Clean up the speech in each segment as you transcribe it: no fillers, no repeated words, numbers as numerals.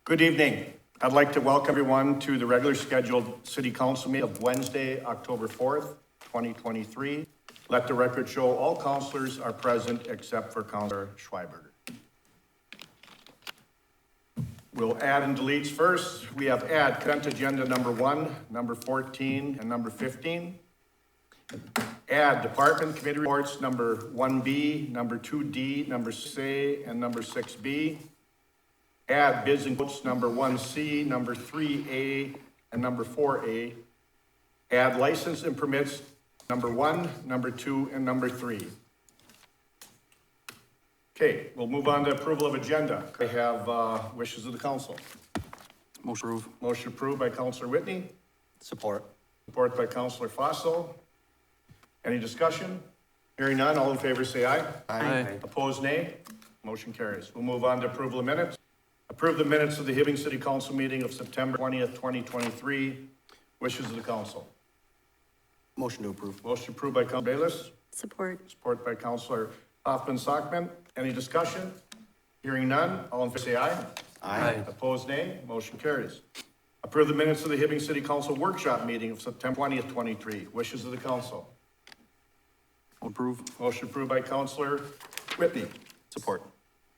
Good evening. I'd like to welcome everyone to the regular scheduled City Council meeting of Wednesday, October 4th, 2023. Let the record show all councilors are present except for Councilor Schweiberger. We'll add and deletes first. We have add consent agenda number 1, number 14, and number 15. Add department committee reports number 1B, number 2D, number 6A, and number 6B. Add bids and quotes number 1C, number 3A, and number 4A. Add license and permits number 1, number 2, and number 3. Okay, we'll move on to approval of agenda. I have wishes of the council. Motion approved. Motion approved by Councilor Whitney. Support. Support by Councilor Fossil. Any discussion? Hearing none, all in favor say aye. Aye. Opposed, nay. Motion carries. We'll move on to approval of minutes. Approve the minutes of the Hibbing City Council meeting of September 20th, 2023. Wishes of the council. Motion to approve. Motion approved by Councilor Bayless. Support. Support by Councilor Hoffman-Sockman. Any discussion? Hearing none, all in favor say aye. Aye. Opposed, nay. Motion carries. Approve the minutes of the Hibbing City Council workshop meeting of September 20th, 23. Wishes of the council. Approve. Motion approved by Councilor Whitney. Support.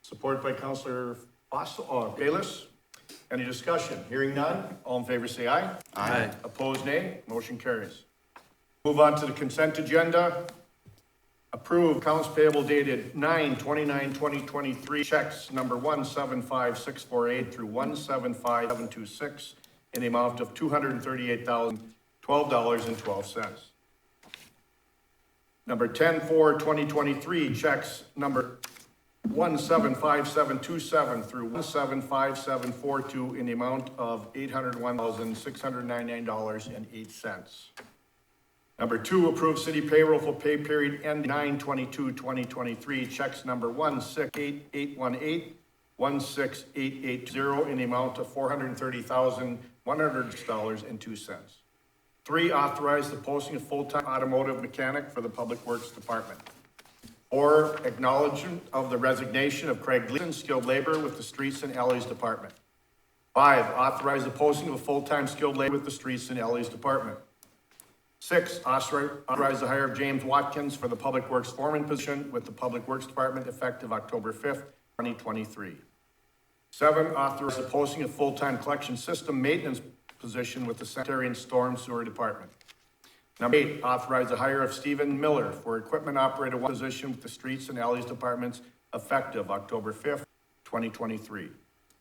Support by Councilor Bayless. Any discussion? Hearing none, all in favor say aye. Aye. Opposed, nay. Motion carries. Move on to the consent agenda. Approve accounts payable dated 9/29/2023 checks number 175648 through 175726 in the amount of $238,012.12. Number 10/4/2023 checks number 175727 through 175742 in the amount of $801,699.08. Number 2, approve city payroll for pay period ending 9/22/2023, checks number 168818, 16880 in the amount of $430,100.02. 3, authorize the posting of full-time automotive mechanic for the Public Works Department. 4, acknowledgement of the resignation of Craig Gleason, skilled labor with the Streets and Alleys Department. 5, authorize the posting of a full-time skilled labor with the Streets and Alleys Department. 6, authorize the hire of James Watkins for the Public Works Foreman position with the Public Works Department effective October 5th, 2023. 7, authorize the posting of full-time collection system maintenance position with the Sanitary and Storm Sewer Department. Number 8, authorize the hire of Stephen Miller for equipment operator 1 position with the Streets and Alleys Departments effective October 5th, 2023.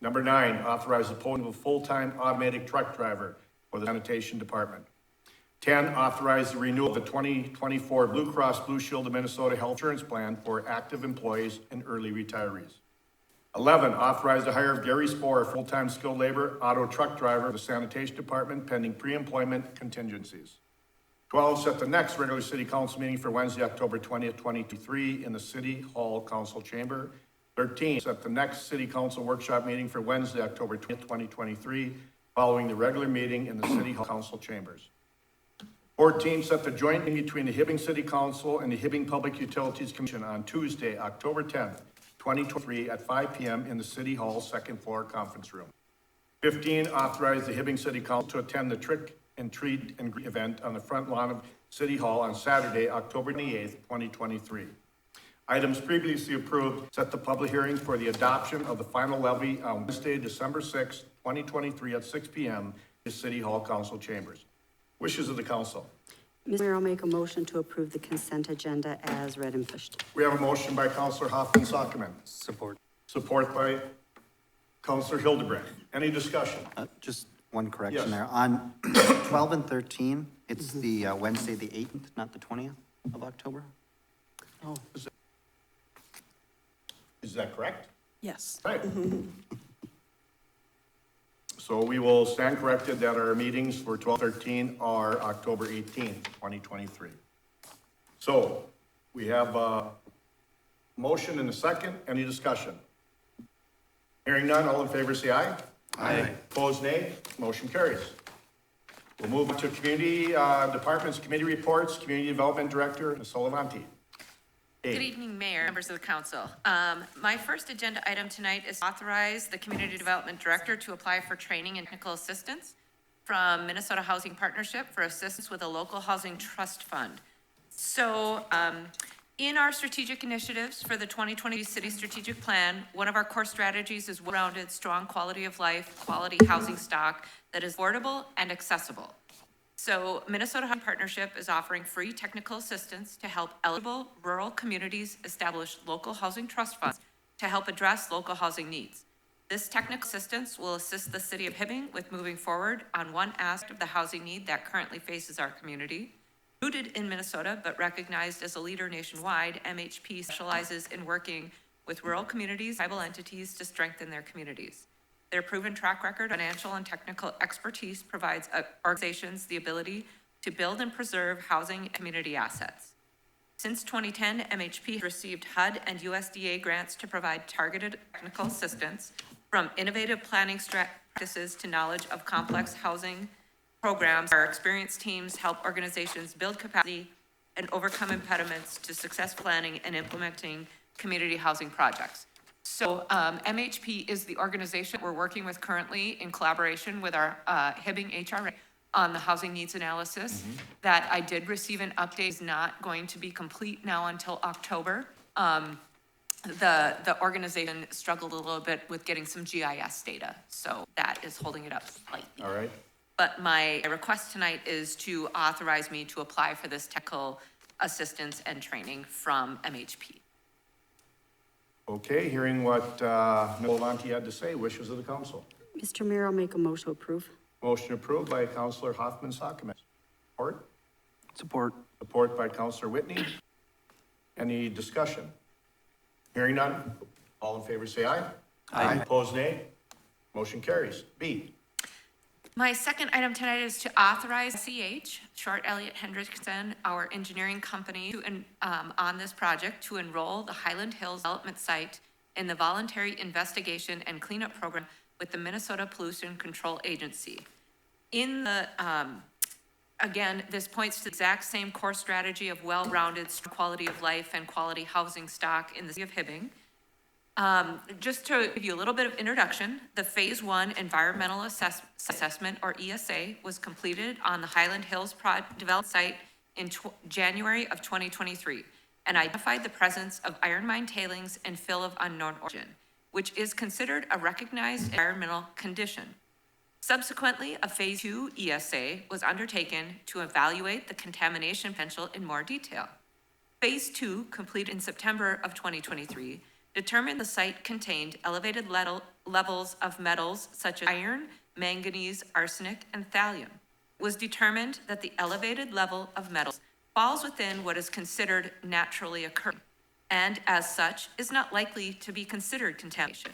Number 9, authorize the posting of a full-time automatic truck driver for the Sanitation Department. 10, authorize the renewal of the 2024 Blue Cross Blue Shield of Minnesota Health Insurance Plan for active employees and early retirees. 11, authorize the hire of Gary Spohr, full-time skilled labor auto truck driver for the Sanitation Department pending pre-employment contingencies. 12, set the next regular city council meeting for Wednesday, October 20th, 2023 in the City Hall Council Chamber. 13, set the next city council workshop meeting for Wednesday, October 20th, 2023 following the regular meeting in the City Hall Council Chambers. 14, set the joint meeting between the Hibbing City Council and the Hibbing Public Utilities Commission on Tuesday, October 10th, 2023 at 5 p.m. in the City Hall second floor conference room. 15, authorize the Hibbing City Council to attend the Trick and Treat and Greet event on the front lawn of City Hall on Saturday, October 28th, 2023. Items previously approved, set the public hearing for the adoption of the final levy on Wednesday, December 6th, 2023 at 6 p.m. in the City Hall Council Chambers. Wishes of the council. Mr. Mayor, I'll make a motion to approve the consent agenda as read and pushed. We have a motion by Councilor Hoffman-Sockman. Support. Support by Councilor Hildebrand. Any discussion? Just one correction Yes. there. On 12 and 13, it's the Wednesday, the 8th, not the 20th of October? Oh, Is that correct? yes. Right. So we will stand corrected that our meetings for 12/13 are October 18th, 2023. So we have a motion and a second. Any discussion? Hearing none, all in favor say aye. Aye. Opposed, nay. Motion carries. We'll move to community departments, committee reports, Community Development Director, Ms. Solivanti. A. Good evening, Mayor, members of the council. My first agenda item tonight is authorize the Community Development Director to apply for training and technical assistance from Minnesota Housing Partnership for assistance with a local housing trust fund. So, in our strategic initiatives for the 2020 City Strategic Plan, one of our core strategies is well-rounded, strong quality of life, quality housing stock that is affordable and accessible. So Minnesota Housing Partnership is offering free technical assistance to help eligible rural communities establish local housing trust funds to help address local housing needs. This technical assistance will assist the city of Hibbing with moving forward on one aspect of the housing need that currently faces our community. Rooted in Minnesota, but recognized as a leader nationwide, MHP specializes in working with rural communities, tribal entities to strengthen their communities. Their proven track record, financial and technical expertise provides organizations the ability to build and preserve housing and community assets. Since 2010, MHP has received HUD and USDA grants to provide targeted technical assistance, from innovative planning practices to knowledge of complex housing programs. Our experienced teams help organizations build capacity and overcome impediments to success planning and implementing community housing projects. So MHP is the organization we're working with currently in collaboration with our Hibbing HRA on the housing needs analysis. That I did receive an update is not going to be complete now until October. The organization struggled a little bit with getting some GIS data, so that is holding it up slightly. All right. But my request tonight is to authorize me to apply for this technical assistance and training from MHP. Okay, hearing what Ms. Volanti had to say, wishes of the council. Mr. Mayor, I'll make a motion to approve. Motion approved by Councilor Hoffman Sockman. Support? Support. Support by Councilor Whitney. Any discussion? Hearing none, all in favor say aye. Aye. Opposed, nay. Motion carries. B. My second item tonight is to authorize CH, Short Elliott Hendrickson, our engineering company, on this project to enroll the Highland Hills Development Site in the Voluntary Investigation and Cleanup Program with the Minnesota Pollution Control Agency. In the, again, this points to the exact same core strategy of well-rounded quality of life and quality housing stock in the city of Hibbing. Just to give you a little bit of introduction, the Phase 1 Environmental Assessment, or ESA, was completed on the Highland Hills development site in January of 2023 and identified the presence of iron mine tailings and fill of unknown origin, which is considered a recognized environmental condition. Subsequently, a Phase 2 ESA was undertaken to evaluate the contamination potential in more detail. Phase 2, completed in September of 2023, determined the site contained elevated levels of metals such as iron, manganese, arsenic, and thallium. It was determined that the elevated level of metals falls within what is considered naturally occurring, and as such is not likely to be considered contamination.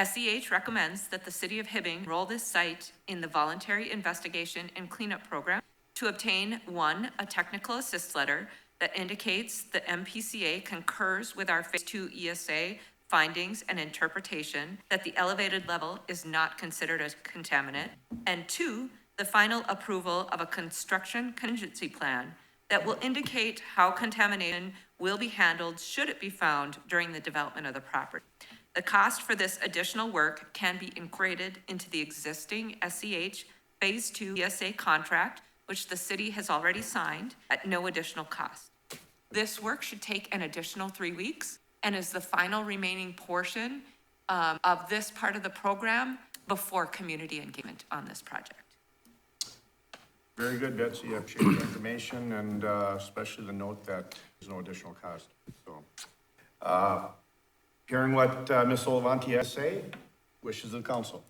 SEH recommends that the city of Hibbing enroll this site in the Voluntary Investigation and Cleanup Program to obtain, 1, a technical assist letter that indicates the MPCA concurs with our Phase 2 ESA findings and interpretation that the elevated level is not considered a contaminant, and 2, the final approval of a construction contingency plan that will indicate how contamination will be handled should it be found during the development of the property. The cost for this additional work can be incorporated into the existing SEH Phase 2 ESA contract, which the city has already signed at no additional cost. This work should take an additional 3 weeks and is the final remaining portion of this part of the program before community engagement on this project. Very good, Betsy. I appreciate the information and especially the note that there's no additional cost. So, hearing what Ms. Olivanti has to say, wishes of the council.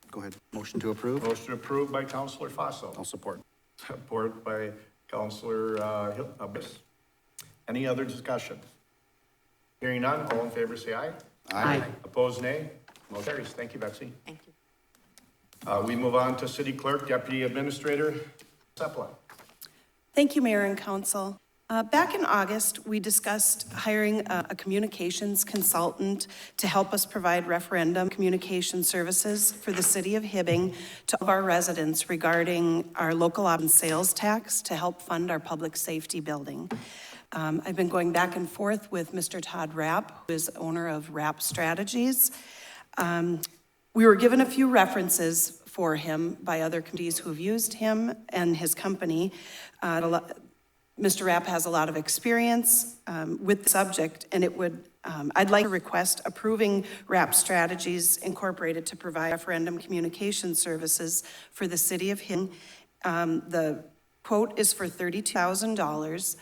Go ahead. Motion to approve? Motion approved by Councilor Fossil. I'll support. Support by Councilor Biss. Any other discussion? Hearing none, all in favor say aye. Aye. Opposed, nay. Motion carries. Thank you, Betsy. Thank you. We move on to City Clerk, Deputy Administrator Sepla. Thank you, Mayor and Council. Back in August, we discussed hiring a communications consultant to help us provide referendum communication services for the city of Hibbing to all of our residents regarding our local option sales tax to help fund our public safety building. I've been going back and forth with Mr. Todd Rapp, who is owner of Rapp Strategies. We were given a few references for him by other committees who have used him and his company. Mr. Rapp has a lot of experience with the subject, and I'd like to request approving Rapp Strategies Incorporated to provide referendum communication services for the city of Hibbing. The quote is for $32,000.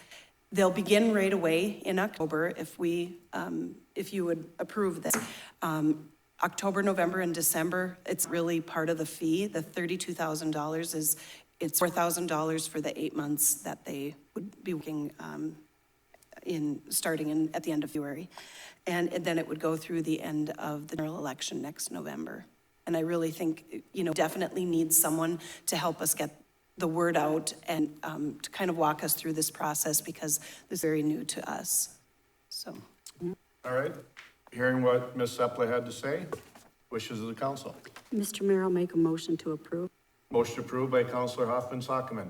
They'll begin right away in October if you would approve this. October, November, and December, it's really part of the fee. The $32,000 it's $4,000 for the 8 months that they would be working starting at the end of February. And then it would go through the end of the general election next November. And I really think, definitely need someone to help us get the word out and to kind of walk us through this process because this is very new to us, so. All right, hearing what Ms. Sepple had to say, wishes of the council. Mr. Mayor, I'll make a motion to approve. Motion approved by Councillor Hoffman-Sockman.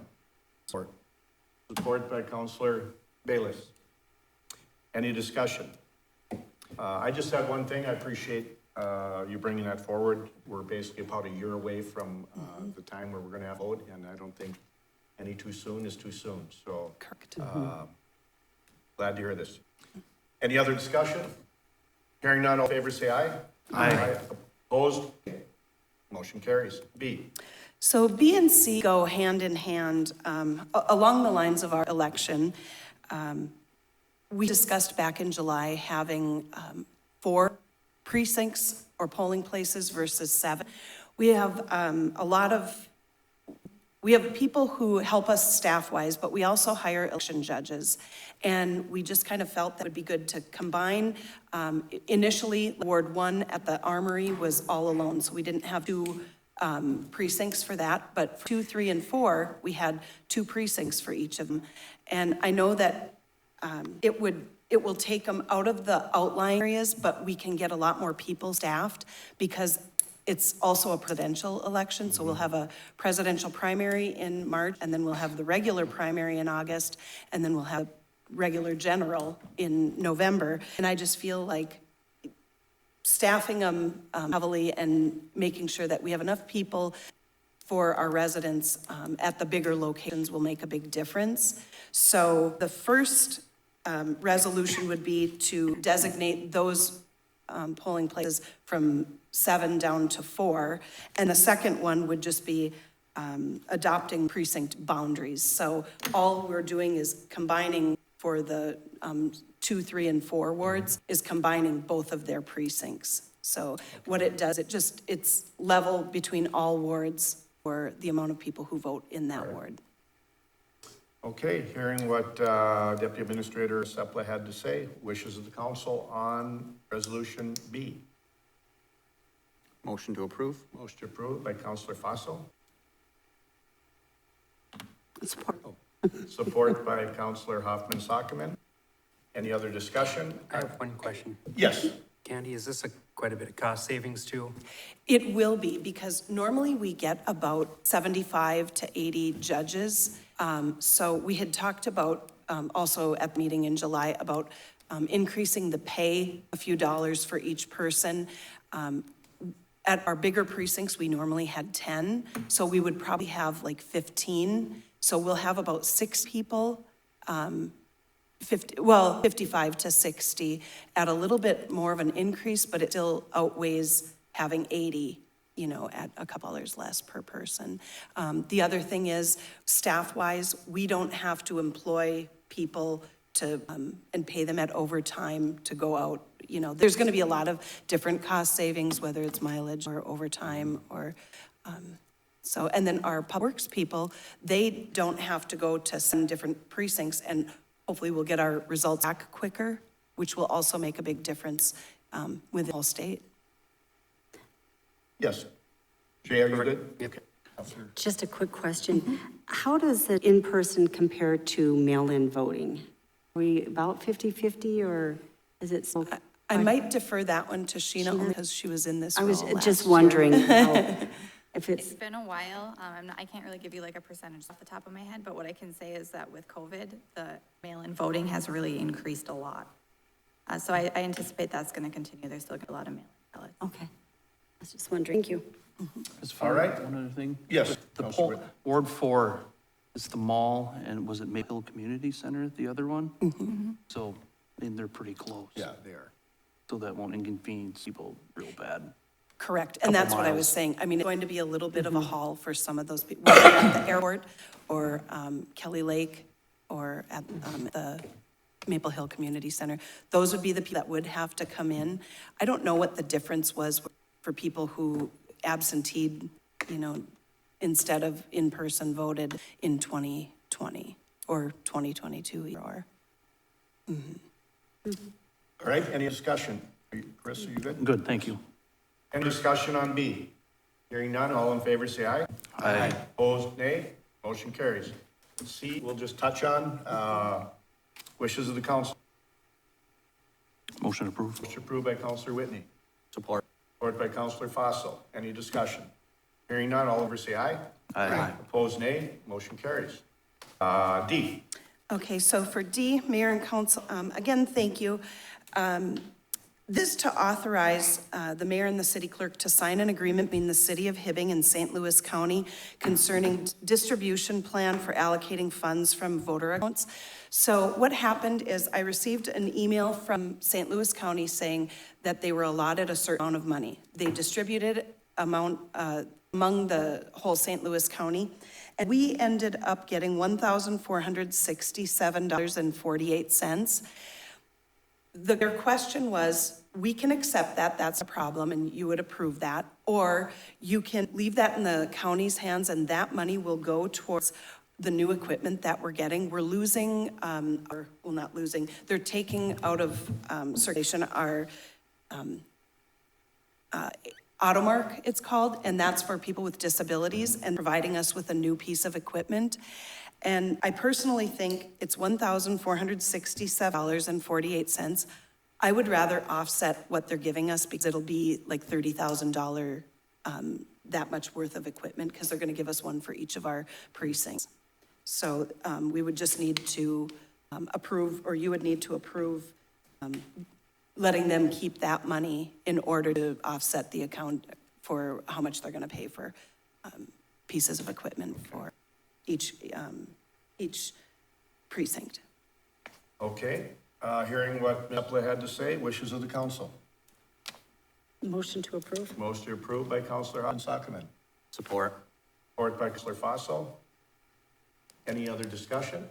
Support. Support by Councillor Bayless. Any discussion? I just had one thing. I appreciate you bringing that forward. We're basically about a year away from the time where we're going to have a vote, and I don't think any too soon is too soon. So, Correct. Glad to hear this. Any other discussion? Hearing none, all in favor say aye. Aye. Opposed? Motion carries. B. So B and C go hand in hand along the lines of our election. We discussed back in July having 4 precincts or polling places versus 7. We have we have people who help us staff-wise, but we also hire election judges. And we just kind of felt that would be good to combine. Initially, Ward 1 at the Armory was all alone, so we didn't have 2 precincts for that, but for 2, 3, and 4, we had 2 precincts for each of them. And I know that it will take them out of the outlying areas, but we can get a lot more people staffed because it's also a presidential election. So we'll have a presidential primary in March, and then we'll have the regular primary in August, and then we'll have regular general in November. And I just feel like staffing them heavily and making sure that we have enough people for our residents at the bigger locations will make a big difference. So the first resolution would be to designate those polling places from 7 down to 4. And the second one would just be adopting precinct boundaries. So all we're doing is combining for the 2, 3, and 4 wards is combining both of their precincts. So what it does, it's level between all wards for the amount of people who vote in that ward. Okay, hearing what Deputy Administrator Sepple had to say, wishes of the council on resolution B. Motion to approve? Motion approved by Councillor Fossil. Support. Support by Councillor Hoffman-Sockman. Any other discussion? I have one question. Yes. Candy, is this quite a bit of cost savings too? It will be, because normally we get about 75 to 80 judges. So we had talked about, also at the meeting in July, about increasing the pay a few dollars for each person. At our bigger precincts, we normally had 10, so we would probably have like 15. So we'll have about 6 people, 55 to 60 at a little bit more of an increase, but it still outweighs having 80, at a couple dollars less per person. The other thing is, staff-wise, we don't have to employ people to, and pay them at overtime to go out. There's gonna be a lot of different cost savings, whether it's mileage or overtime or, so, and then our public works people, they don't have to go to 7 different precincts, and hopefully we'll get our results back quicker, which will also make a big difference with the whole state. Yes. Jay, are you good? Yep. Okay. Just a quick question. How does it in-person compare to mail-in voting? Are we about 50-50, or is it still? I might defer that one to Sheena only because she was in this I role was last just year. wondering how If It's it's, been a while. I can't really give you like a percentage off the top of my head, but what I can say is that with COVID, the mail-in voting has really increased a lot. So I anticipate that's going to continue. There's still a lot of mail-in ballots. okay. I was just wondering. Thank you. As far All right. as one other thing? Yes, The Councilor poll, Whitman. Ward 4, it's the mall, and was it Maple Community Center, the other one? So, I mean, they're pretty close. Yeah, they are. So that won't inconvenience people real bad. Correct, and that's what I was miles. saying. I mean, it's going to be a little bit of a haul for some of those people, whether at the airport or Kelly Lake or at the Maple Hill Community Center. Those would be the people that would have to come in. I don't know what the difference was for people who absenteed, instead of in-person voted in 2020 or 2022 or. All right, any discussion? Chris, are you good? Good, thank you. Any discussion on B? Hearing none, all in favor say aye. Aye. Opposed, nay. Motion carries. C, we'll just touch on, wishes of the council. Motion approved. Motion approved by Councilor Whitney. Support. Support by Councilor Fossil. Any discussion? Hearing none, all in favor say aye. Aye. Opposed, nay. Motion carries. D. Okay, so for D, Mayor and Council, again, thank you. This to authorize the mayor and the city clerk to sign an agreement between the city of Hibbing and St. Louis County concerning distribution plan for allocating funds from voter accounts. So what happened is I received an email from St. Louis County saying that they were allotted a certain amount of money. They distributed amount among the whole St. Louis County. And we ended up getting $1,467.48. Their question was, we can accept that, that's a problem, and you would approve that, or you can leave that in the county's hands and that money will go towards the new equipment that we're getting. We're losing, not losing, they're taking out of circulation our Automark, it's called, and that's for people with disabilities and providing us with a new piece of equipment. And I personally think it's $1,467.48. I would rather offset what they're giving us because it'll be like $30,000, that much worth of equipment, because they're gonna give us one for each of our precincts. So we would just need to approve, or you would need to approve letting them keep that money in order to offset the account for how much they're gonna pay for pieces of equipment for each precinct. Okay, hearing what Ms. Epler had to say, wishes of the council. Motion to approve? Motion approved by Councilor Hans-Sockerman. Support. Support by Councilor Fossil. Any other discussion?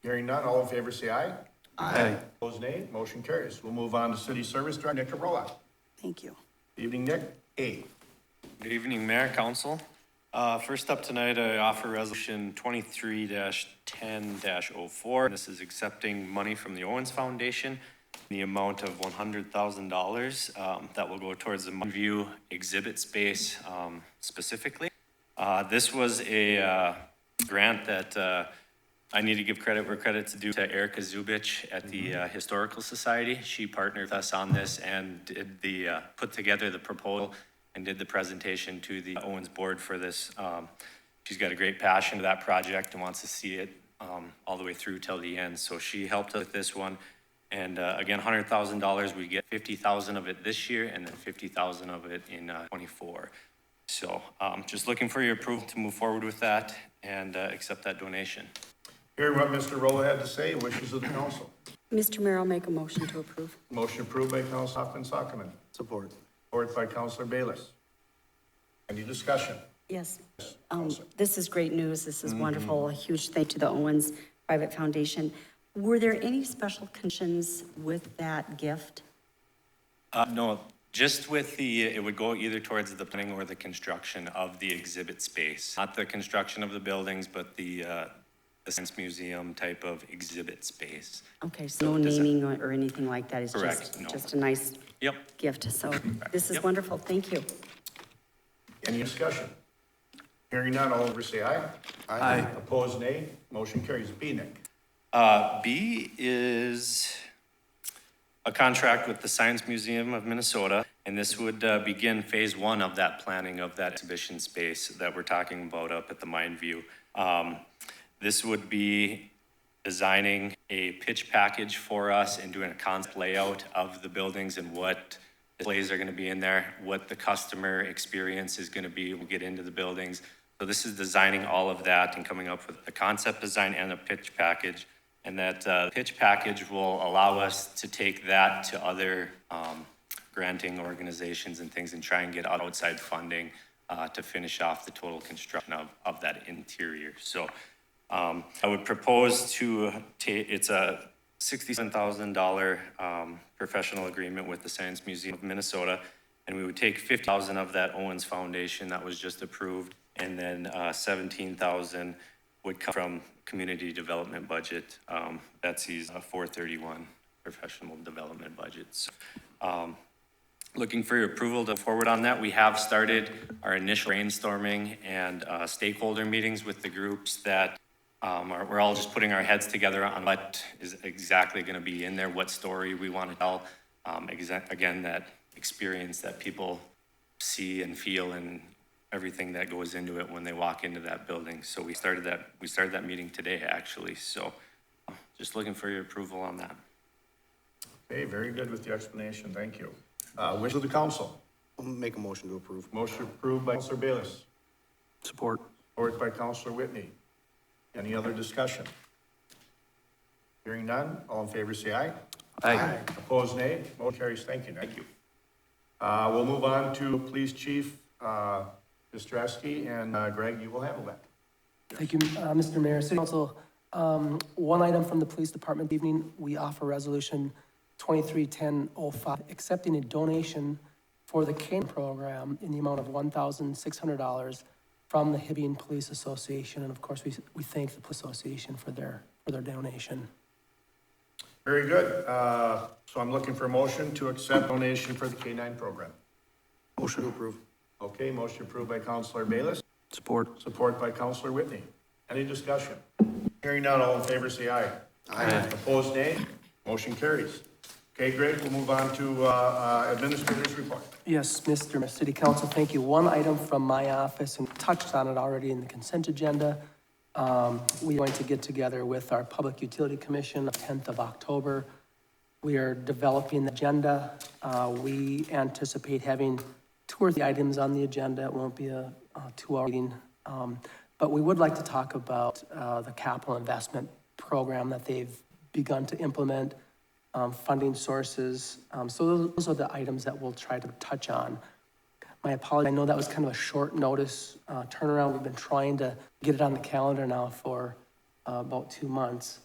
Hearing none, all in favor say aye. Aye. Opposed, nay. Motion carries. We'll move on to City Service Director Nick Carolla. Thank you. Evening, Nick. A. Good evening, Mayor, Council. First up tonight, I offer Resolution 23-10-04. This is accepting money from the Owens Foundation, the amount of $100,000 that will go towards the View exhibit space specifically. This was a grant that I need to give credit where credit's due to Erica Zubich at the Historical Society. She partnered with us on this and did put together the proposal and did the presentation to the Owens board for this. She's got a great passion to that project and wants to see it all the way through till the end. So she helped us with this one. And again, $100,000, we get $50,000 of it this year and then $50,000 of it in 24. So just looking for your approval to move forward with that and accept that donation. Hearing what Mr. Rolla had to say, wishes of the council. Mr. Mayor, I'll make a motion to approve. Motion approved by Councilor Hoffman-Sockman. Support. Support by Councilor Bayless. Any discussion? Yes. Counselor. This is great news. This is wonderful. A huge thank to the Owens Private Foundation. Were there any special conditions with that gift? No, just with it would go either towards the planning or the construction of the exhibit space. Not the construction of the buildings, but the Science Museum type of exhibit space. Okay, so no naming or anything like that. It's Correct, no. just a nice Yep. gift. So this is Yep. wonderful. Thank you. Any discussion? Hearing none, all in favor say aye. Aye. Opposed, nay. Motion carries. B, Nick. B is a contract with the Science Museum of Minnesota, and this would begin phase one of that planning of that exhibition space that we're talking about up at the Mind View. This would be designing a pitch package for us and doing a concept layout of the buildings and what displays are going to be in there, what the customer experience is going to be. We'll get into the buildings. So this is designing all of that and coming up with a concept design and a pitch package. And that pitch package will allow us to take that to other granting organizations and things and try and get outside funding to finish off the total construction of that interior. So I would propose to it's a $67,000 professional agreement with the Science Museum of Minnesota, and we would take $50,000 of that Owens Foundation that was just approved, and then $17,000 would come from community development budget. Betsy's 431 professional development budgets. Looking for your approval to forward on that. We have started our initial brainstorming and stakeholder meetings with the groups that we're all just putting our heads together on what is exactly going to be in there, what story we want to tell. Again, that experience that people see and feel and everything that goes into it when they walk into that building. So we started that meeting today, actually. So just looking for your approval on that. Okay, very good with the explanation. Thank you. Wish of the council. I'll make a motion to approve. Motion approved by Councilor Bayless, Support. supported by Councilor Whitney. Any other discussion? Hearing none, all in favor say aye. Aye. Opposed, nay. Motion carries. Thank you. Thank you. We'll move on to Police Chief Ostrowski, and Greg, you will handle that. Thank you, Mr. Mayor. City Council, one item from the Police Department this evening, we offer Resolution 231005, accepting a donation for the cane program in the amount of $1,600 from the Hibbing Police Association. And of course, we thank the Police Association for their donation. Very good. So I'm looking for a motion to accept donation for the K-9 program. Motion to approve. Okay, motion approved by Councilor Bayless, Support. support by Councilor Whitney. Any discussion? Hearing none, all in favor say aye. Aye. Opposed, nay. Motion carries. Okay, Greg, we'll move on to Administrator's report. Yes, Mr. City Council, thank you. One item from my office, and touched on it already in the consent agenda. We're going to get together with our Public Utility Commission on the 10th of October. We are developing the agenda. We anticipate having 2 or 3 items on the agenda. It won't be a 2-hour meeting. But we would like to talk about the capital investment program that they've begun to implement, funding sources. So those are the items that we'll try to touch on. My apologies, I know that was kind of a short notice turnaround. We've been trying to get it on the calendar now for about 2 months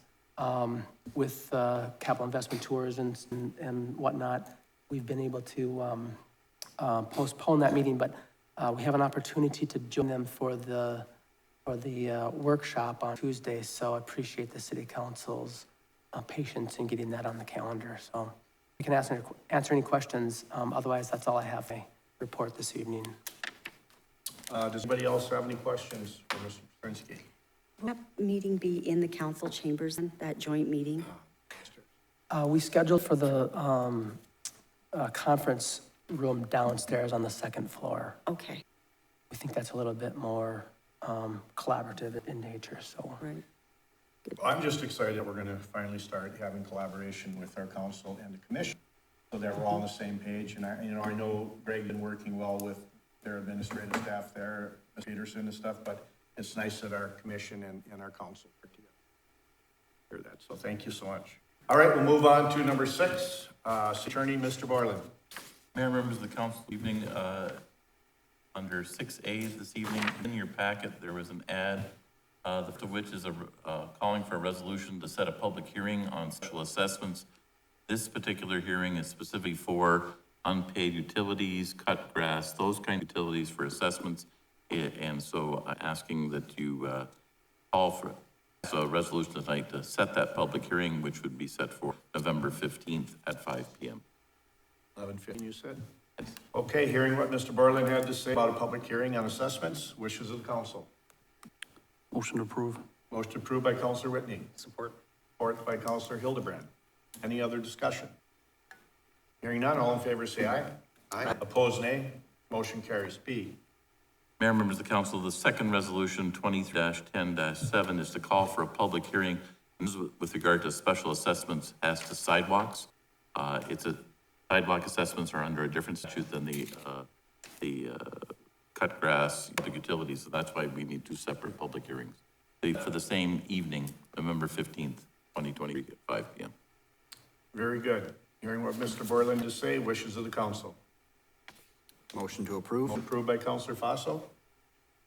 with capital investment tours and whatnot. We've been able to postpone that meeting, but we have an opportunity to join them for the workshop on Tuesday. So I appreciate the City Council's patience in getting that on the calendar. So you can answer any questions. Otherwise, that's all I have to report this evening. Does anybody else have any questions for Mr. Prinski? Will that meeting be in the council chambers, that joint meeting? We scheduled for the conference room downstairs on the 2nd floor. Okay, We think that's a little bit more collaborative in nature, so. right. I'm just excited that we're going to finally start having collaboration with our council and the commission so that we're all on the same page. And I know Greg's been working well with their administrative staff there, Ms. Peterson and stuff, but it's nice that our commission and our council work together. Hear that. So thank you so much. All right, we'll move on to number 6. City Attorney, Mr. Borland. Mayor, members of the council, evening, under 6A this evening, in your packet, there was an ad, of which is calling for a resolution to set a public hearing on special assessments. This particular hearing is specifically for unpaid utilities, cut grass, those kind of utilities for assessments. And so asking that you call for a resolution tonight to set that public hearing, which would be set for November 15th at 5 p.m. 11:15, you said? Okay, hearing what Mr. Borland had to say about a public hearing on assessments, wishes of the council. Motion to approve. Motion approved by Councilor Whitney. Support. Support by Councilor Hildebrand. Any other discussion? Hearing none, all in favor say aye. Aye. Opposed, nay. Motion carries. B. Mayor, members of the council, the second resolution, 20-10-7, is to call for a public hearing. This is with regard to special assessments as to sidewalks. Sidewalk assessments are under a different statute than the cut grass, the utilities, so that's why we need two separate public hearings. For the same evening, November 15th, 2020, at 5 p.m. Very good. Hearing what Mr. Borland to say, wishes of the council. Motion to approve. Approved by Counselor Fossil,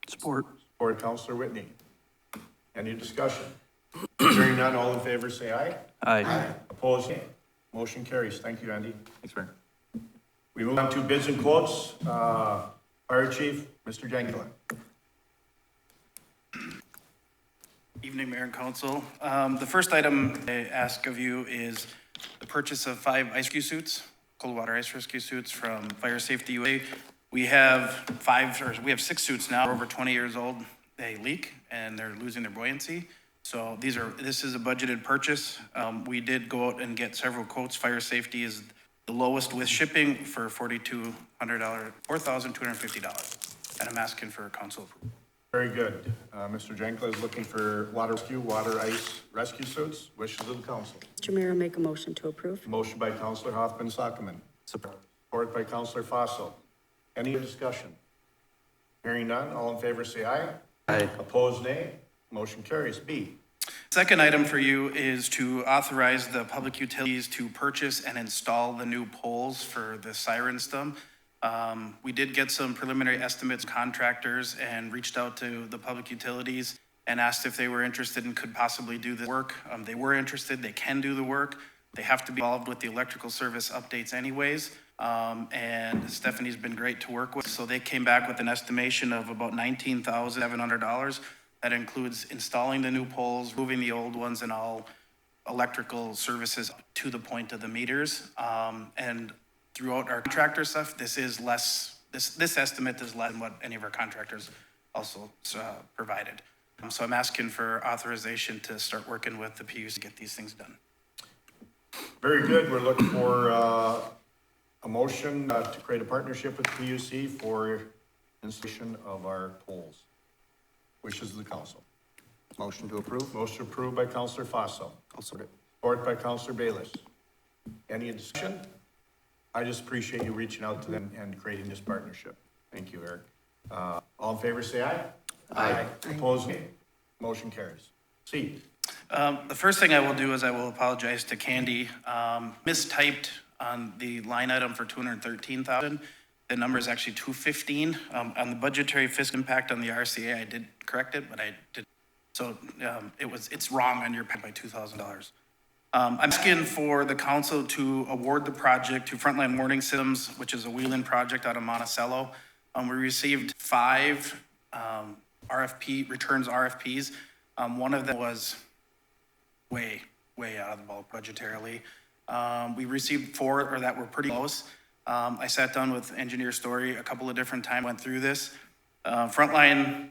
Support. supported Counselor Whitney. Any discussion? Hearing none, all in favor say aye. Aye. Opposed, nay. Motion carries. Thank you, Andy. Thanks, Mayor. We move on to bids and quotes. Fire Chief, Mr. Jenkins. Evening, Mayor and Council. The first item I ask of you is the purchase of 5 ice rescue suits, cold water ice rescue suits from Fire Safety USA. We have 6 suits now, over 20 years old. They leak and they're losing their buoyancy. So this is a budgeted purchase. We did go out and get several quotes. Fire Safety is the lowest with shipping for $4,250. And I'm asking for council approval. Very good. Mr. Jenkins is looking for water ice rescue suits. Wishes of the council. Mr. Mayor, I'll make a motion to approve. Motion by Counselor Hoffman Sockman. Support by Counselor Fossil. Any discussion? Hearing none, all in favor say aye. Aye. Opposed, nay. Motion carries. B. Second item for you is to authorize the public utilities to purchase and install the new poles for the siren system. We did get some preliminary estimates, contractors, and reached out to the public utilities and asked if they were interested and could possibly do the work. They were interested, they can do the work. They have to be involved with the electrical service updates anyways. And Stephanie's been great to work with. So they came back with an estimation of about $19,700. That includes installing the new poles, moving the old ones, and all electrical services to the point of the meters. And throughout our contractor stuff, this is less, this estimate is less than what any of our contractors also provided. So I'm asking for authorization to start working with the PUC to get these things done. Very good. We're looking for a motion to create a partnership with PUC for installation of our poles. Wishes of the council. Motion to approve. Motion approved by Counselor Fossil. I'll support it. Support by Counselor Bayless. Any discussion? I just appreciate you reaching out to them and creating this partnership. Thank you, Eric. All in favor, say aye. Aye. Opposed, nay. Motion carries. C. The first thing I will do is I will apologize to Candy. Mistyped on the line item for 213,000. The number is actually 215. On the budgetary fiscal impact on the RCA, I did correct it, but I did. So it's wrong on your pay by $2,000. I'm asking for the council to award the project to Frontline Warning Systems, which is a wheel-in project out of Monticello. We received 5 RFPs. One of them was way out of the ball budgetarily. We received 4 that were pretty close. I sat down with Engineer Story a couple of different times, went through this. Frontline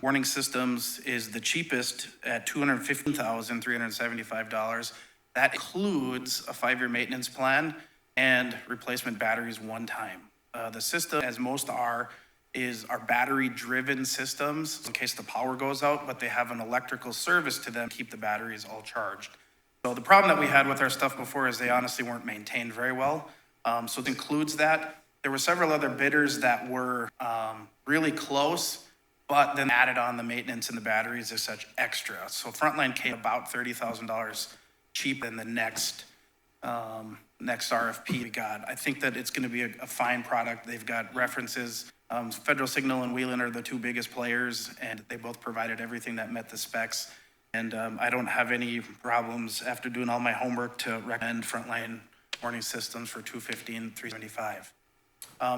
Warning Systems is the cheapest at $215,375. That includes a 5-year maintenance plan and replacement batteries one time. The system, as most are battery-driven systems in case the power goes out, but they have an electrical service to them to keep the batteries all charged. So the problem that we had with our stuff before is they honestly weren't maintained very well. So it includes that. There were several other bidders that were really close, but then added on the maintenance and the batteries as such extra. So Frontline came about $30,000 cheaper than the next RFP we got. I think that it's gonna be a fine product. They've got references. Federal Signal and Wheelan are the 2 biggest players, and they both provided everything that met the specs. And I don't have any problems after doing all my homework to recommend Frontline Warning Systems for $215,375.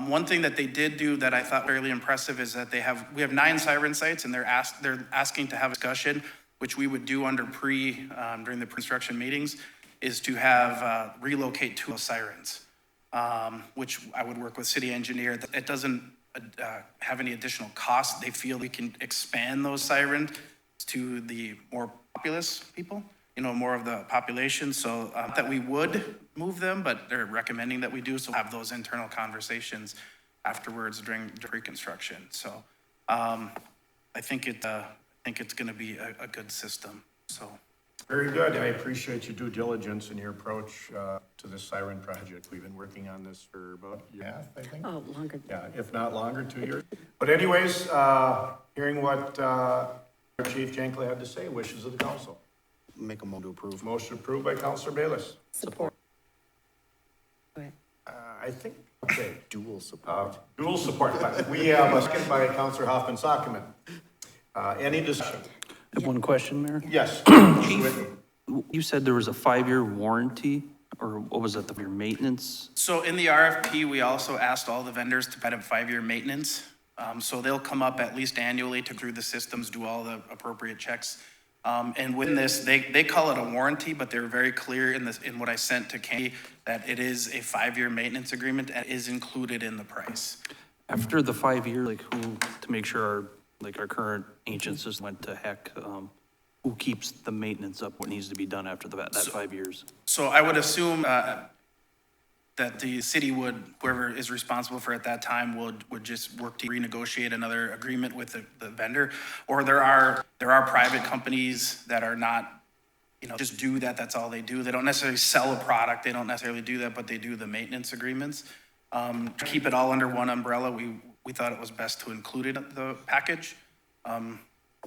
One thing that they did do that I thought fairly impressive is that we have 9 siren sites, and they're asking to have a discussion, which we would do under during the pre-construction meetings, is to have relocate 2 sirens, which I would work with city engineer. It doesn't have any additional cost. They feel we can expand those sirens to the more populous people, more of the population. So that we would move them, but they're recommending that we do, so have those internal conversations afterwards during pre-construction. So, I think it's gonna be a good system, so. Very good. I appreciate your due diligence and your approach to this siren project. We've been working on this for about a year and a half, I think. Oh, longer. Yeah, if not longer, 2 years. But anyways, hearing what Chief Jankley had to say, wishes of the council. Make a motion to approve. Motion approved by Councilor Bayless. Support. Go ahead. I think, okay, Dual support. dual support. We have a second by Councilor Hoffman Sockman. Any discussion? I have one question, Mayor. Yes. You said there was a 5-year warranty, or what was that, your maintenance? So in the RFP, we also asked all the vendors to put up 5-year maintenance. So they'll come up at least annually to through the systems, do all the appropriate checks. And with this, they call it a warranty, but they're very clear in what I sent to Kenny that it is a 5-year maintenance agreement and is included in the price. After the 5 year, like who, to make sure our current ancient system went to heck, who keeps the maintenance up, what needs to be done after that 5 years? So I would assume that the city would, whoever is responsible for it at that time would just work to renegotiate another agreement with the vendor. Or there are private companies that are not, just do that, that's all they do. They don't necessarily sell a product, they don't necessarily do that, but they do the maintenance agreements. To keep it all under one umbrella, we thought it was best to include it in the package,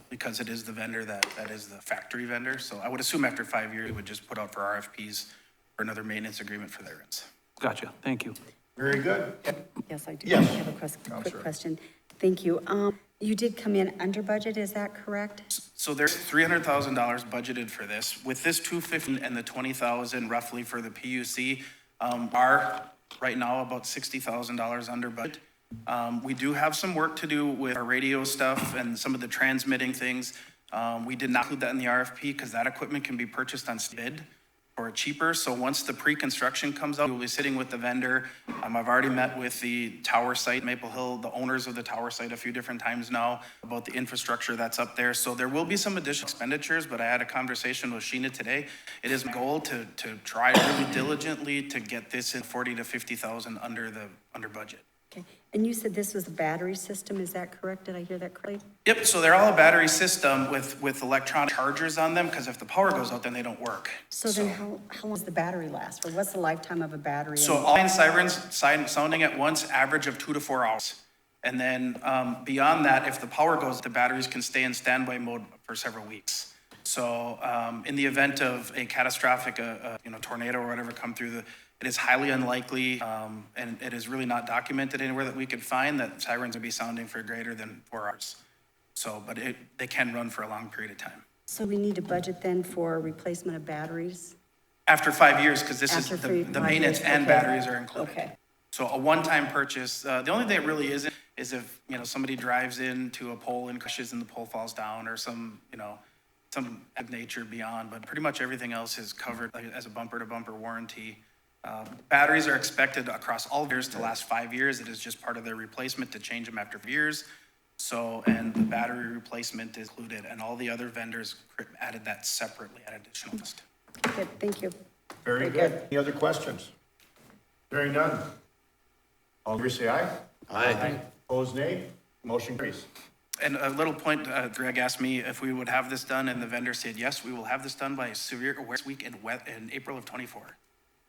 because it is the vendor that is the factory vendor. So I would assume after 5 years, we would just put out for RFPs for another maintenance agreement for their ends. Gotcha, thank you. Very good. Yes, I do. Yes. I have a quick question. Thank you. You did come in under budget, is that correct? So there's $300,000 budgeted for this. With this $250,000 and the $20,000 roughly for the PUC, are right now about $60,000 under budget. We do have some work to do with our radio stuff and some of the transmitting things. We did not include that in the RFP because that equipment can be purchased on bid or cheaper. So once the pre-construction comes up, we'll be sitting with the vendor. I've already met with the tower site, Maple Hill, the owners of the tower site a few different times now about the infrastructure that's up there. So there will be some additional expenditures, but I had a conversation with Sheena today. It is my goal to try really diligently to get this in 40 to 50,000 under budget. Okay. And you said this was a battery system, is that correct? Did I hear that correctly? Yep, so they're all a battery system with electronic chargers on them, because if the power goes out, then they don't work. So then how long does the battery last? Or what's the lifetime of a battery? So all 9 sirens sounding at once, average of 2 to 4 hours. And then beyond that, if the power goes, the batteries can stay in standby mode for several weeks. So in the event of a catastrophic tornado or whatever come through, it is highly unlikely, and it is really not documented anywhere that we could find that sirens would be sounding for greater than 4 hours. So, but they can run for a long period of time. So we need to budget then for replacement of batteries? After 5 years, because this is After the 5 maintenance years, and okay. batteries are included. Okay. So a one-time purchase, the only thing it really isn't is if, somebody drives into a pole and crashes and the pole falls down or some of nature beyond, but pretty much everything else is covered as a bumper-to-bumper warranty. Batteries are expected across all years to last 5 years. It is just part of their replacement to change them after years. So, and the battery replacement is included, and all the other vendors added that separately at additional cost. Good, thank you. Very good. Any other questions? Hearing none. All in favor, say aye. Aye. Opposed, nay. Motion carries. And a little point, Greg asked me if we would have this done, and the vendor said, yes, we will have this done by a severe awareness week in April of 24.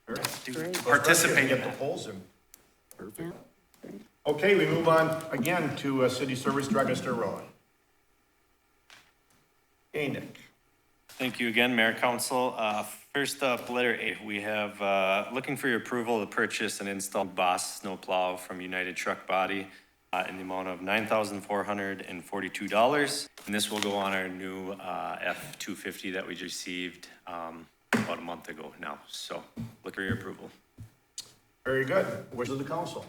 Great. Participate in Get the that. polls in. Yeah. Okay, we move on again to City Service Director, Mr. Rowan. Hey, Nick. Thank you again, Mayor Council. First up, letter A, we have looking for your approval to purchase and install Boss snowplow from United Truck Body in the amount of $9,442. And this will go on our new F-250 that we received about a month ago now. So look for your approval. Very good. Wishes of the council.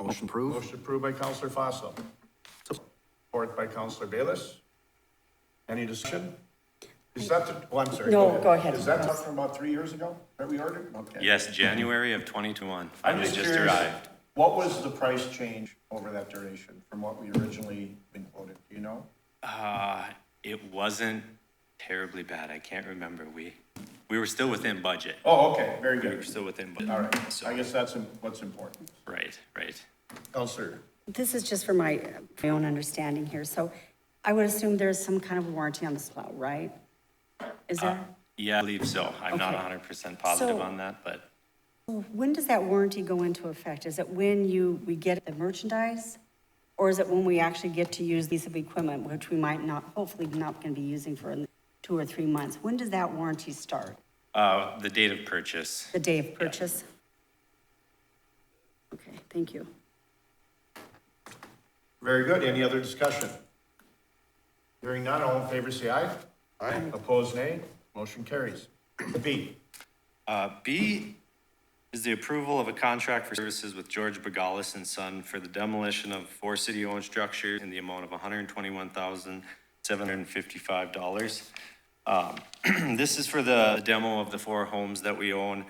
Motion approved. Motion approved by Councilor Fossil. Support by Councilor Bayless. Any discussion? Is that I'm sorry. No, go ahead. Is that up from about 3 years ago that we ordered? Okay. Yes, January of 2021. I'm Finally just just curious, arrived. what was the price change over that duration from what we originally been quoted? Do you know? It wasn't terribly bad. I can't remember. we were still within budget. Oh, okay, very We were good. still within budget. All right, So, I guess that's what's important. right, right. Counselor, This is just for my own understanding here. So I would assume there's some kind of warranty on the spout, right? Is there? Yeah, I believe so. I'm not Okay. 100% positive So- on that, but When does that warranty go into effect? Is it when we get the merchandise? Or is it when we actually get to use piece of equipment, which we might not, hopefully not going to be using for 2 or 3 months? When does that warranty start? the date of purchase. The day of purchase? Okay, thank you. very good. Any other discussion? Hearing none, all in favor say aye. Aye. Opposed, nay. Motion carries. B, B is the approval of a contract for services with George Bagalis and Son for the demolition of 4 city-owned structures in the amount of $121,755. This is for the demo of the 4 homes that we own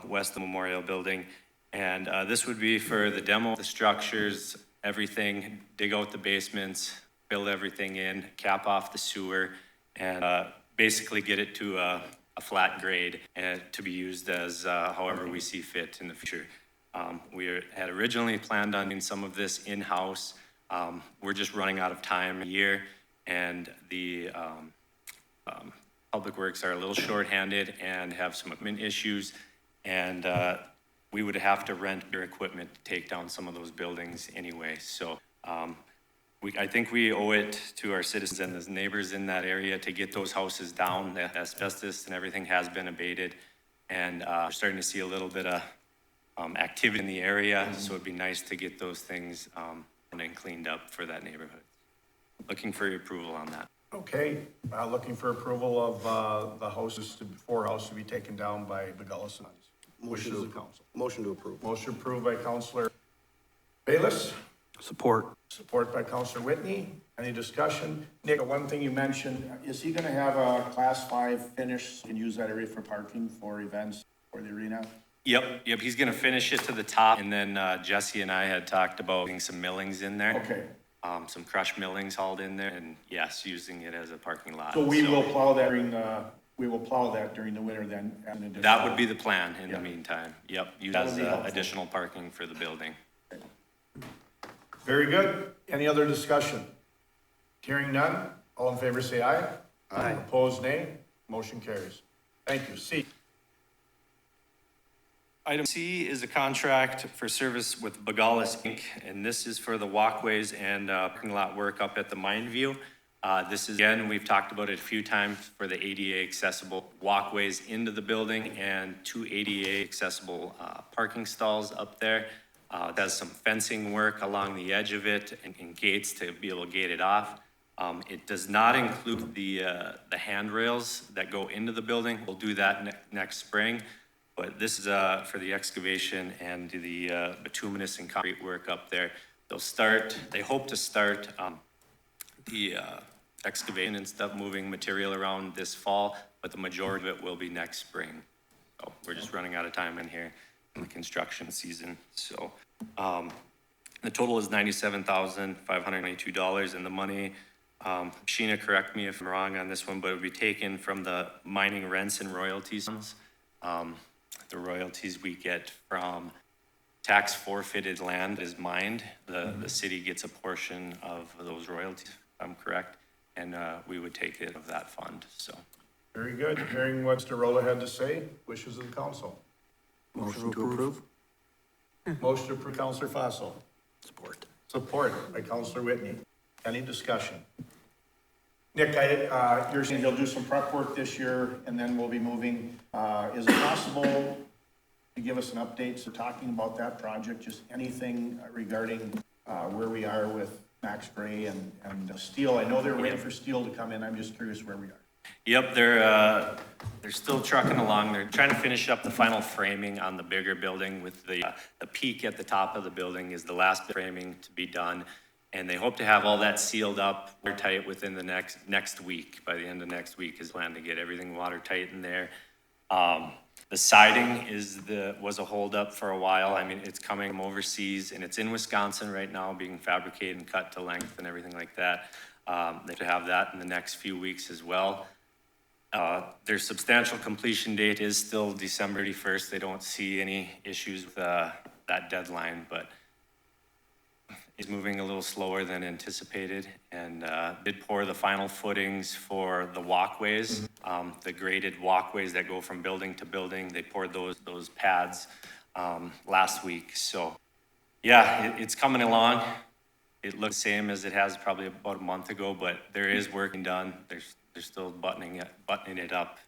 west of the Memorial Building. And this would be for the demo of the structures, everything, dig out the basements, build everything in, cap off the sewer, and basically get it to a flat grade and to be used as however we see fit in the future. We had originally planned on doing some of this in-house. We're just running out of time a year, and the Public Works are a little short-handed and have some equipment issues, and we would have to rent their equipment to take down some of those buildings anyway. So I think we owe it to our citizens and the neighbors in that area to get those houses down. The asbestos and everything has been abated, and we're starting to see a little bit of activity in the area, so it'd be nice to get those things and cleaned up for that neighborhood. Looking for your approval on that. okay, looking for approval of the 4 houses to be taken down by Bagalis and Sons. Wishes of the council. Motion to approve. Motion approved by Counselor Bayless, Support. support by Counselor Whitney. Any discussion? Nick, one thing you mentioned, is he gonna have a class 5 finish and use that area for parking for events for the arena? Yep, he's gonna finish it to the top, and then Jesse and I had talked about getting some millings in there. Okay, Some crushed millings hauled in there, and yes, using it as a parking lot. so we will plow that during the winter then? in addition. That would be the plan in the Yeah. meantime. Yep, use That would as be helpful. additional parking for the building. Very good. Any other discussion? Hearing none, all in favor say aye. Aye. Opposed, nay. Motion carries. Thank you. C, Item C is a contract for service with Bagalis Inc., and this is for the walkways and parking lot work up at the Mine View. This is, again, we've talked about it a few times for the ADA accessible walkways into the building and 2 ADA accessible parking stalls up there. Does some fencing work along the edge of it and gates to be able to gate it off. It does not include the handrails that go into the building. We'll do that next spring. But this is for the excavation and the bituminous and concrete work up there. They hope to start the excavation and stuff, moving material around this fall, but the majority of it will be next spring. So we're just running out of time in here in the construction season. So the total is $97,592, and the money, Sheena, correct me if I'm wrong on this one, but it would be taken from the mining rents and royalties funds. The royalties we get from tax forfeited land is mined. The city gets a portion of those royalties, if I'm correct, and we would take it of that fund, so. very good. Hearing what Mr. Rolla had to say, wishes of the council. Motion to approve. Motion to approve, Counselor Fossil. Support. Support by Counselor Whitney. Any discussion? Nick, you're saying you'll do some prep work this year and then we'll be moving. Is it possible to give us an update? So talking about that project, just anything regarding where we are with Max Gray and steel. I know they're waiting for steel to come in. I'm just curious where we are. Yep, they're still trucking along. They're trying to finish up the final framing on the bigger building with the peak at the top of the building is the last framing to be done. And they hope to have all that sealed up, watertight within the next week. By the end of next week is planned to get everything watertight in there. The siding was a holdup for a while. I mean, it's coming from overseas and it's in Wisconsin right now, being fabricated and cut to length and everything like that. They have to have that in the next few weeks as well. Their substantial completion date is still December 31st. They don't see any issues with that deadline, but it's moving a little slower than anticipated, and did pour the final footings for the walkways, the graded walkways that go from building to building. They poured those pads last week. So yeah, it's coming along. It looks the same as it has probably about a month ago, but there is work done. They're still buttoning it up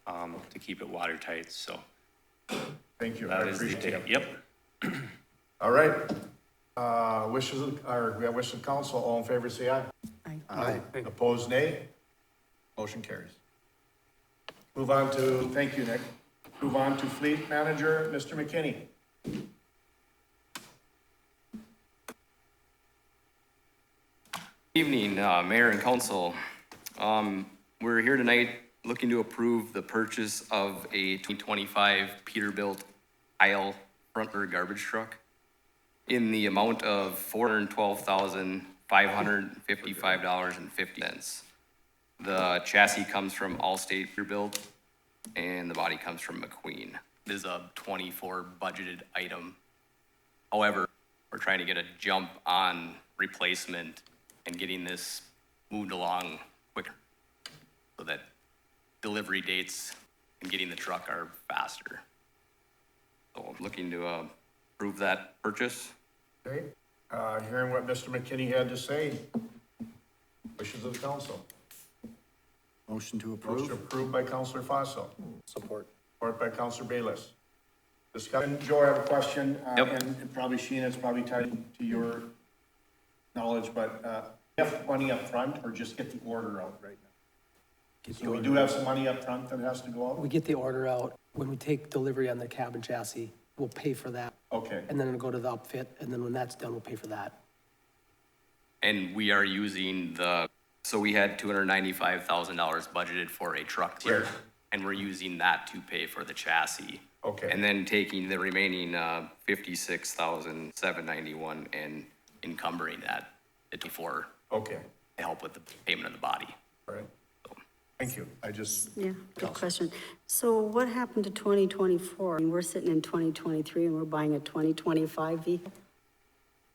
to keep it watertight. So Thank you. that I is the appreciate date. it. Yep. All right. We have wishes of council. All in favor, say aye. Aye. Opposed, nay. Motion carries. Move on to, thank you, Nick. Move on to Fleet Manager, Mr. McKinney. Evening, Mayor and Council. We're here tonight looking to approve the purchase of a 2025 Peterbilt aisle front loader garbage truck in the amount of $412,555.50. The chassis comes from Allstate Peterbilt and the body comes from McQueen. This is a 24 budgeted item. However, we're trying to get a jump on replacement and getting this moved along quicker so that delivery dates and getting the truck are faster. So I'm looking to approve that purchase. Okay, hearing what Mr. McKinney had to say. Wishes of the council. Motion to Motion approve? approved by Councilor Fossil. Support. Support by Councilor Bayless. Discussion. Joe, I have a question. Yep. And probably Sheena, it's probably tied to your knowledge, but, you have money up front or just get the order out right now? So we do have some money up front that has to go out? We get the order out. When we take delivery on the cab and chassis, we'll pay for that. Okay, And then it'll go to the upfit, and then when that's done, we'll pay for that. And we are using so we had $295,000 budgeted for a truck here. Right. And we're using that to pay for the chassis. okay. And then taking the remaining $56,791 and encumbering that for Okay, to help with the payment of the body. all right. Thank you. I just, Yeah, good question. So what happened to 2024? I mean, we're sitting in 2023 and we're buying a 2025 vehicle.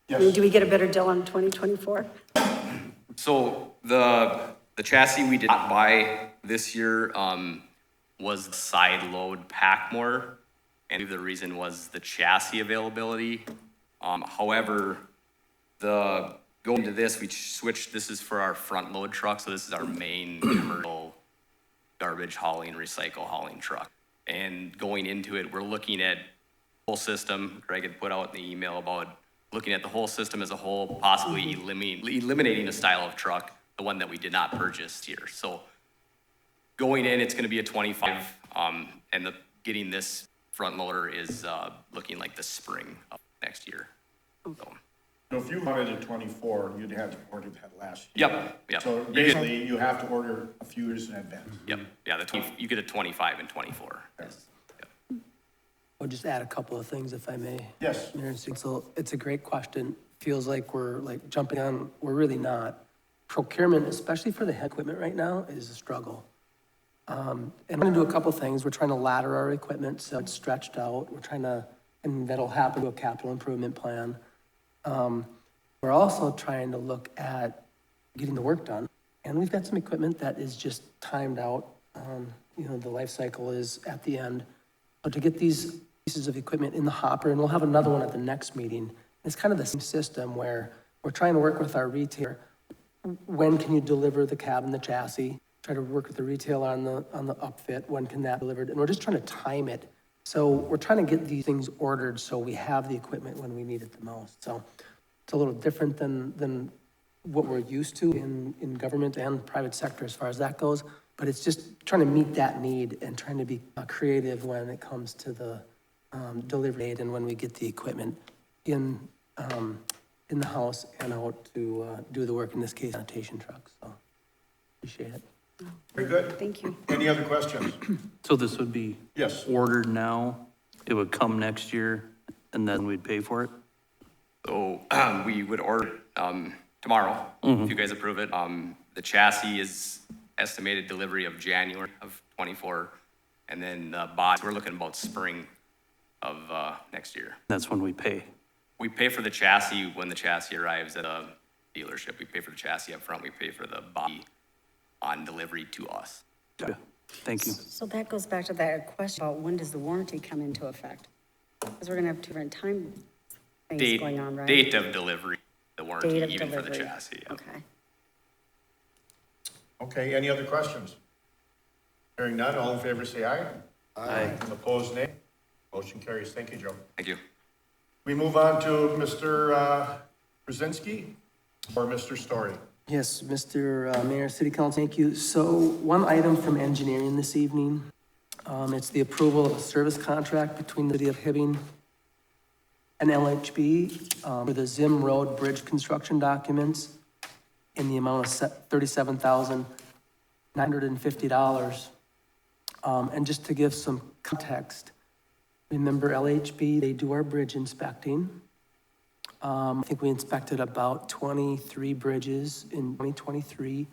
I mean, yes, do we get a better deal on 2024? So the chassis we did not buy this year was the side load Packmore, and the reason was the chassis availability. However, going to this, we switched. This is for our front load truck, so this is our main commercial garbage hauling, recycle hauling truck. And going into it, we're looking at whole system. Greg had put out in the email about looking at the whole system as a whole, possibly eliminating a style of truck, the one that we did not purchase here. So going in, it's gonna be a 25, and getting this front loader is looking like the spring of next year. so if you wanted a 24, you'd have to order that last year. Yep. So basically, you have to order a few years in advance. Yep, yeah, you get a 25 and 24. Yes. I'll just add a couple of things if I may. Yes. Mayor and Council, it's a great question. Feels like we're like jumping on, we're really not. Procurement, especially for the heavy equipment right now, is a struggle. And we're gonna do a couple of things. We're trying to ladder our equipment so it's stretched out. We're trying to, and that'll happen to a capital improvement plan. We're also trying to look at getting the work done. And we've got some equipment that is just timed out. The life cycle is at the end. But to get these pieces of equipment in the hopper, and we'll have another one at the next meeting, it's kind of the same system where we're trying to work with our retailer. When can you deliver the cab and the chassis? Try to work with the retailer on the upfit. When can that be delivered? And we're just trying to time it. So we're trying to get these things ordered so we have the equipment when we need it the most. So it's a little different than what we're used to in government and private sector as far as that goes. But it's just trying to meet that need and trying to be creative when it comes to the delivery date and when we get the equipment in the house and out to do the work, in this case, sanitation trucks. So appreciate it. Very good. Thank you. Any other questions? So this would be Yes. ordered now, it would come next year, and then we'd pay for it? So we would order tomorrow, if you guys approve it. The chassis is estimated delivery of January of 24. And then the body, we're looking about spring of next year. That's when we pay. We pay for the chassis when the chassis arrives at a dealership. We pay for the chassis up front. We pay for the body on delivery to us. Yeah. Thank you. So that goes back to that question about when does the warranty come into effect? Because we're gonna have two different time things Date, going on, right? date of delivery, the warranty, Date of even for the delivery. chassis. Yep. Okay. Okay, any other questions? Hearing none, all in favor say aye. Aye. Opposed, nay. Motion carries. Thank you, Joe. Thank you. We move on to Mr. Brzezinski or Mr. Story. Yes, Mr. Mayor, City Council, thank you. So one item from engineering this evening. It's the approval of a service contract between the City of Hibbing and LHB for the Zim Road Bridge construction documents in the amount of $37,950. And just to give some context, remember LHB, they do our bridge inspecting. I think we inspected about 23 bridges in 2023,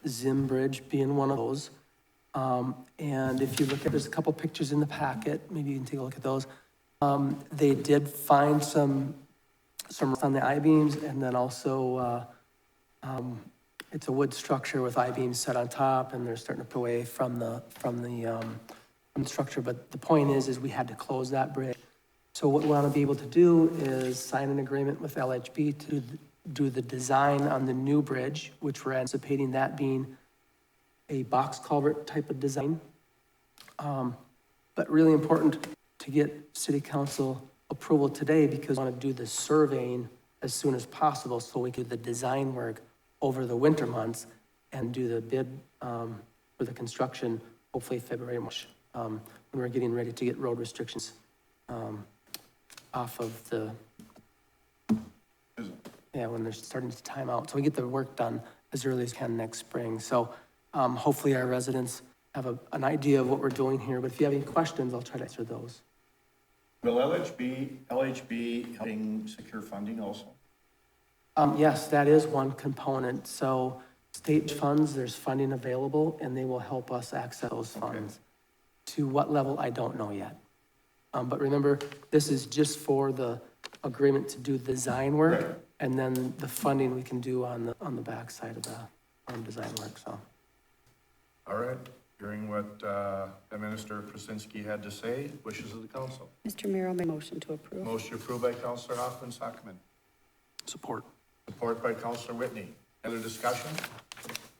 Zim Bridge being one of those. And if you look at, there's a couple pictures in the packet, maybe you can take a look at those. They did find some rust on the I-beams, and then also it's a wood structure with I-beams set on top, and they're starting to pull away from the structure. But the point is we had to close that bridge. So what we want to be able to do is sign an agreement with LHB to do the design on the new bridge, which we're anticipating that being a box culvert type of design. But really important to get city council approval today because we want to do the surveying as soon as possible so we could do the design work over the winter months and do the bid for the construction, hopefully February, March, when we're getting ready to get road restrictions off of the, when they're starting to time out. So we get the work done as early as we can next spring. So hopefully our residents have an idea of what we're doing here, but if you have any questions, I'll try to answer those. Will LHB helping secure funding also? Yes, that is one component. So state funds, there's funding available, and they will help us access those funds. To what level, I don't know yet. But remember, this is just for the agreement to do design work, Right. and then the funding we can do on the backside of the design work, so. All right, hearing what Minister Krasinski had to say, wishes of the council. Mr. Mayor, I'll make a motion to approve. Motion approved by Councillor Hoffman Sockman. Support. Support by Councillor Whitney. Other discussion?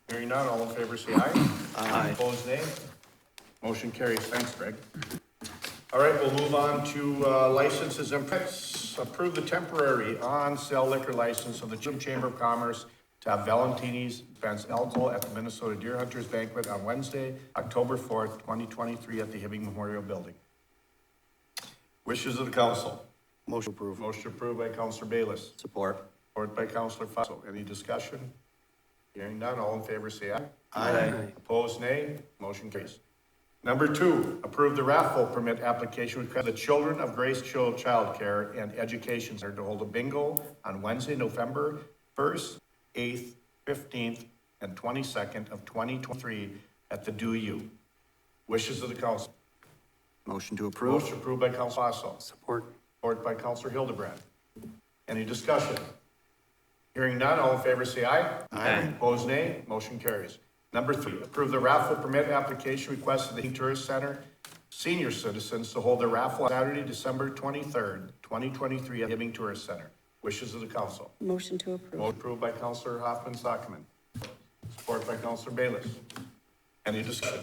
Hearing none, all in favor say aye. Aye. Opposed, nay. Motion carries. Thanks, Greg. All right, we'll move on to licenses and permits. Approve the temporary on-sale liquor license of the Chamber of Commerce to have Valentini's dispense alcohol at the Minnesota Deer Hunters Banquet on Wednesday, October 4th, 2023 at the Hibbing Memorial Building. Wishes of the council. Motion approved. Motion approved by Councillor Bayless. Support. Support by Councillor Fossil. Any discussion? Hearing none, all in favor say aye. Aye. Opposed, nay. Motion carries. Number 2, approve the raffle permit application with the Children of Grace Child Care and Education Center to hold a bingo on Wednesday, November 1st, 8th, 15th, and 22nd of 2023 at the Do You. Wishes of the council. Motion to approve. Motion approved by Councilor Fossil. Support. Support by Councilor Hildebrand. Any discussion? Hearing none, all in favor say aye. Aye. Opposed, nay. Motion carries. Number 3, approve the raffle permit application request of the Tourist Center senior citizens to hold their raffle on Saturday, December 23rd, 2023 at Hibbing Tourist Center. Wishes of the council. Motion to approve. Motion approved by Councilor Hoffman Sockman. Support by Councilor Bayless. Any discussion?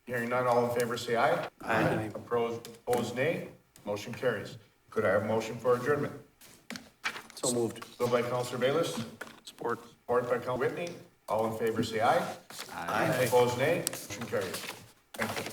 Hearing none, all in favor say aye. Aye. Opposed, nay. Motion carries. Could I have a motion for adjournment? So moved. Moved by Councilor Bayless. Support. Support by Councilor Whitney. All in favor say aye. Aye. Opposed, nay. Motion carries. Thank you.